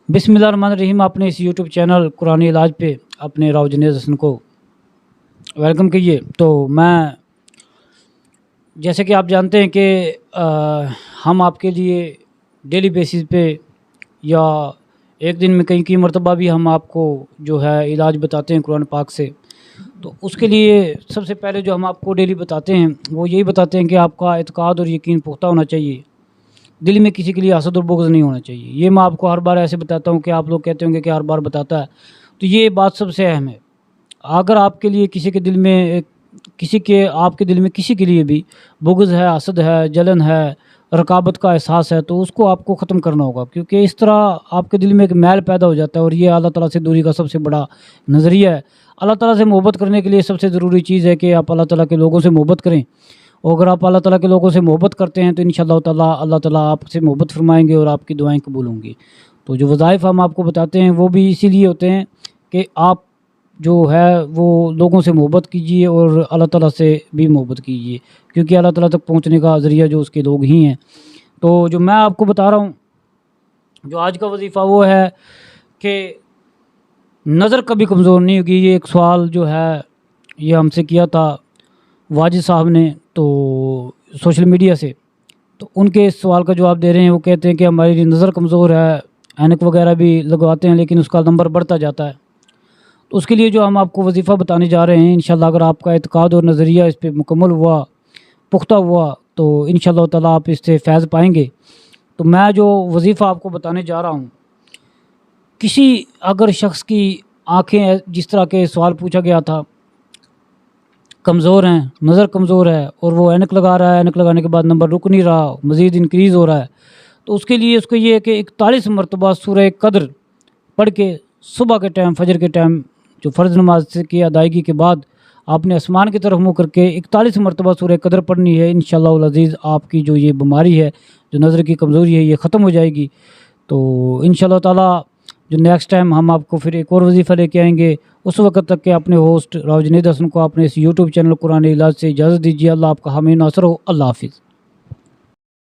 बिस्मिल्लाहिर्रहमानिर्रहीम। अपने इस यूट्यूब चैनल कुरान इलाज पे अपने राव जुनैद हसन को वेलकम कीजिए। तो मैं जैसे कि आप जानते हैं कि हम आपके लिए डेली बेसिस पे या एक दिन में कई मरतबा भी हम आपको जो है इलाज बताते हैं कुरान पाक से। तो उसके लिए सबसे पहले जो हम आपको डेली बताते हैं वो यही बताते हैं कि आपका इत्काद और यकीन पुख्ता होना चाहिए, दिल में किसी के लिए हसद और बुग़्ज़ नहीं होना चाहिए। ये मैं आपको हर बार ऐसे बताता हूँ कि आप लोग कहते होंगे कि हर बार बताता है, तो ये बात सबसे अहम है। अगर आपके लिए किसी के दिल में आपके दिल में किसी के लिए भी बुग़्ज़ है, हसद है, जलन है, रकाबत का एहसास है, तो उसको आपको ख़त्म करना होगा, क्योंकि इस तरह आपके दिल में एक मैल पैदा हो जाता है और ये अल्लाह ताला से दूरी का सबसे बड़ा नज़रिया है। अल्लाह ताला से मोहब्बत करने के लिए सबसे ज़रूरी चीज़ है कि आप अल्लाह ताला के लोगों से मोहब्बत करें, और अगर आप अल्लाह ताला के लोगों से मोहब्बत करते हैं तो इंशाअल्लाह ताला अल्लाह ताला आपसे मोहब्बत फरमाएंगे और आपकी दुआएं कबूल होंगी। तो जो वज़ाइफ़ हम आपको बताते हैं वो भी इसीलिए होते हैं कि आप जो है वो लोगों से मोहब्बत कीजिए और अल्लाह ताला से भी मोहब्बत कीजिए, क्योंकि अल्लाह ताला तक पहुँचने का ज़रिया जो उसके लोग ही हैं। तो जो मैं आपको बता रहा हूँ, जो आज का वजीफ़ा वो है कि नज़र कभी कमज़ोर नहीं होगी। ये एक सवाल जो है ये हमसे किया था वाजिद साहब ने तो सोशल मीडिया से, तो उनके इस सवाल का जवाब दे रहे हैं। वो कहते हैं कि हमारी नज़र कमज़ोर है, ऐनक वगैरह भी लगवाते हैं लेकिन उसका नंबर बढ़ता जाता है। तो उसके लिए जो हम आपको वजीफ़ा बताने जा रहे हैं, इंशाअल्लाह अगर आपका इत्काद और नज़रिया इस पे मुकम्मल हुआ, पुख्ता हुआ, तो इंशाअल्लाह ताला आप इससे फैज़ पाएंगे। तो मैं जो वजीफ़ा आपको बताने जा रहा हूँ, किसी अगर शख्स की आँखें जिस तरह के सवाल पूछा गया था कमज़ोर हैं, नज़र कमज़ोर है और वो ऐनक लगा रहा है, ऐनक लगाने के बाद नंबर रुक नहीं रहा, मज़ीद इंक्रीज़ हो रहा है, तो उसके लिए उसको ये है कि 41 मरतबा सूरह कद्र पढ़ के सुबह के टाइम, फजर के टाइम, जो फ़र्ज़ नमाज की अदायगी के बाद आपने आसमान की तरफ मुँह करके 41 मरतबा सूरह कद्र पढ़नी है। इंशाअल्लाह अज़ीज़ आपकी जो ये बीमारी है, जो नज़र की कमज़ोरी है, ये ख़त्म हो जाएगी। तो इंशाअल्लाह ताला जो नेक्स्ट टाइम हम आपको फिर एक और वजीफ़ा लेके आएंगे, उस वक्त तक के अपने होस्ट राव जुनैद हसन को अपने इस यूट्यूब चैनल कुरान इलाज से इजाज़त दीजिए। अल्लाह आपका हामी नासर हो। अल्लाह हाफ़िज़।